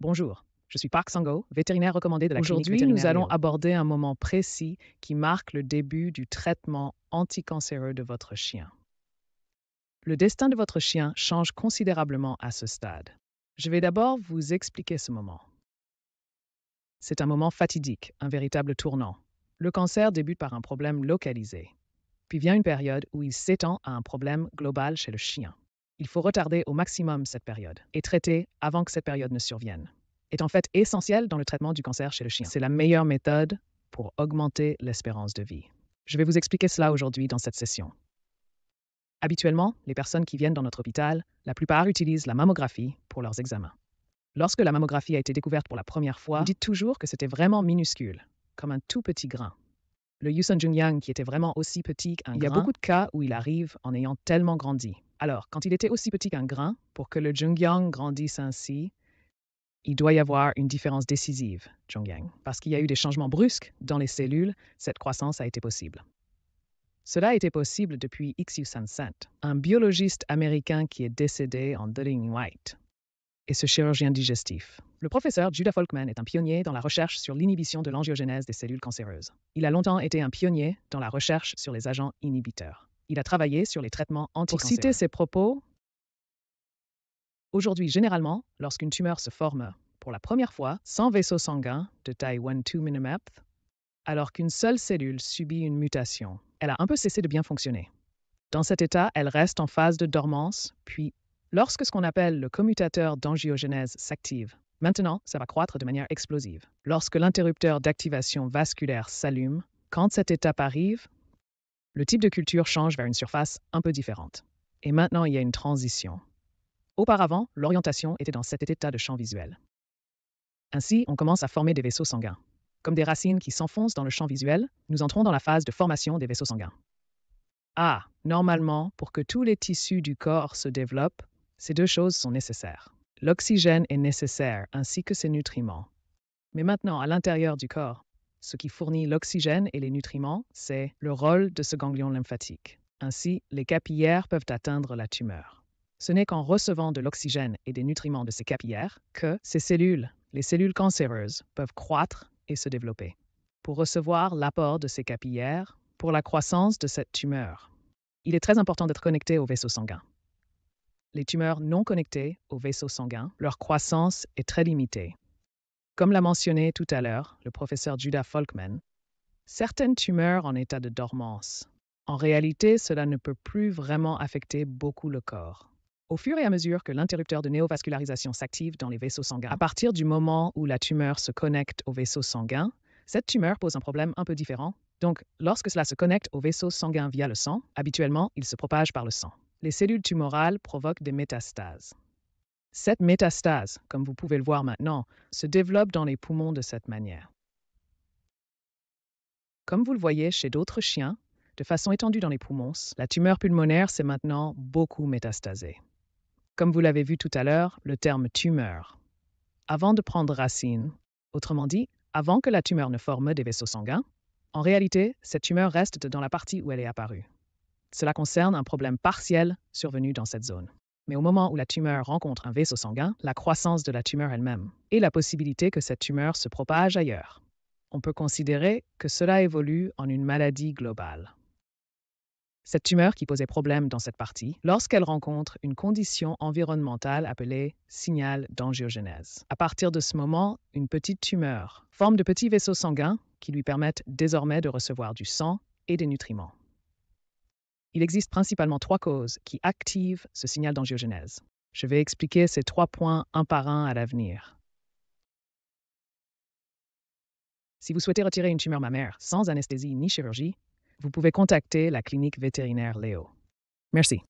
Bonjour, je suis Park Sang-ho, vétérinaire recommandé de la clinique Aujourd'hui, nous vétérinaire allons Léo. aborder un moment précis qui marque le début du traitement anticancéreux de votre chien. Le destin de votre chien change considérablement à ce stade. Je vais d'abord vous expliquer ce moment. C'est un moment fatidique, un véritable tournant. Le cancer débute par un problème localisé, puis vient une période où il s'étend à un problème global chez le chien. Il faut retarder au maximum cette période et traiter avant que cette période ne survienne. Est en fait essentiel dans le traitement du cancer chez le chien. C'est la meilleure méthode pour augmenter l'espérance de vie. Je vais vous expliquer cela aujourd'hui dans cette session. Habituellement, les personnes qui viennent dans notre hôpital, la plupart utilisent la mammographie pour leurs examens. Lorsque la mammographie a été découverte pour la première fois, vous dites toujours que c'était vraiment minuscule, comme un tout petit grain. Le Yusun Jungyang qui était vraiment aussi petit qu'un grain. Il y a beaucoup de cas où il arrive en ayant tellement grandi. Alors, quand il était aussi petit qu'un grain, pour que le Jungyang grandisse ainsi, il doit y avoir une différence décisive, Jungyang. Parce qu'il y a eu des changements brusques dans les cellules, cette croissance a été possible. Cela a été possible depuis Xiusan Sent, un biologiste américain qui est décédé en White, et ce chirurgien digestif. Le professeur Judah Folkman est un pionnier dans la recherche sur l'inhibition de l'angiogénèse des cellules cancéreuses. Il a longtemps été un pionnier dans la recherche sur les agents inhibiteurs. Il a travaillé sur les traitements anticancéreux. Pour citer ses propos, aujourd'hui, généralement, lorsqu'une tumeur se forme pour la première fois sans vaisseau sanguin de taille 1-2 mm, alors qu'une seule cellule subit une mutation, elle a un peu cessé de bien fonctionner. Dans cet état, elle reste en phase de dormance, puis lorsque ce qu'on appelle le commutateur d'angiogénèse s'active, maintenant, ça va croître de manière explosive. Lorsque l'interrupteur d'activation vasculaire s'allume, quand cette étape arrive, le type de culture change vers une surface un peu différente. Et maintenant, il y a une transition. Auparavant, l'orientation était dans cet état de champ visuel. Ainsi, on commence à former des vaisseaux sanguins. Comme des racines qui s'enfoncent dans le champ visuel, nous entrons dans la phase de formation des vaisseaux sanguins. Normalement, pour que tous les tissus du corps se développent, ces deux choses sont nécessaires. L'oxygène est nécessaire, ainsi que ses nutriments. Mais maintenant, à l'intérieur du corps, ce qui fournit l'oxygène et les nutriments, c'est le rôle de ce ganglion lymphatique. Ainsi, les capillaires peuvent atteindre la tumeur. Ce n'est qu'en recevant de l'oxygène et des nutriments de ces capillaires que ces cellules, les cellules cancéreuses, peuvent croître et se développer. Pour recevoir l'apport de ces capillaires, pour la croissance de cette tumeur, il est très important d'être connecté au vaisseau sanguin. Les tumeurs non connectées au vaisseau sanguin, leur croissance est très limitée. Comme l'a mentionné tout à l'heure le professeur Judah Folkman, certaines tumeurs en état de dormance. En réalité, cela ne peut plus vraiment affecter beaucoup le corps. Au fur et à mesure que l'interrupteur de néovascularisation s'active dans les vaisseaux sanguins, à partir du moment où la tumeur se connecte au vaisseau sanguin, cette tumeur pose un problème un peu différent. Donc, lorsque cela se connecte au vaisseau sanguin via le sang, habituellement, il se propage par le sang. Les cellules tumorales provoquent des métastases. Cette métastase, comme vous pouvez le voir maintenant, se développe dans les poumons de cette manière. Comme vous le voyez chez d'autres chiens, de façon étendue dans les poumons, la tumeur pulmonaire s'est maintenant beaucoup métastasée. Comme vous l'avez vu tout à l'heure, le terme tumeur. Avant de prendre racine, autrement dit, avant que la tumeur ne forme des vaisseaux sanguins, en réalité, cette tumeur reste dans la partie où elle est apparue. Cela concerne un problème partiel survenu dans cette zone. Mais au moment où la tumeur rencontre un vaisseau sanguin, la croissance de la tumeur elle-même et la possibilité que cette tumeur se propage ailleurs. On peut considérer que cela évolue en une maladie globale. Cette tumeur qui posait problème dans cette partie, lorsqu'elle rencontre une condition environnementale appelée signal d'angiogénèse. À partir de ce moment, une petite tumeur forme de petits vaisseaux sanguins qui lui permettent désormais de recevoir du sang et des nutriments. Il existe principalement 3 causes qui activent ce signal d'angiogénèse. Je vais expliquer ces 3 points un par un à l'avenir. Si vous souhaitez retirer une tumeur mammaire sans anesthésie ni chirurgie, vous pouvez contacter la clinique vétérinaire Léo. Merci.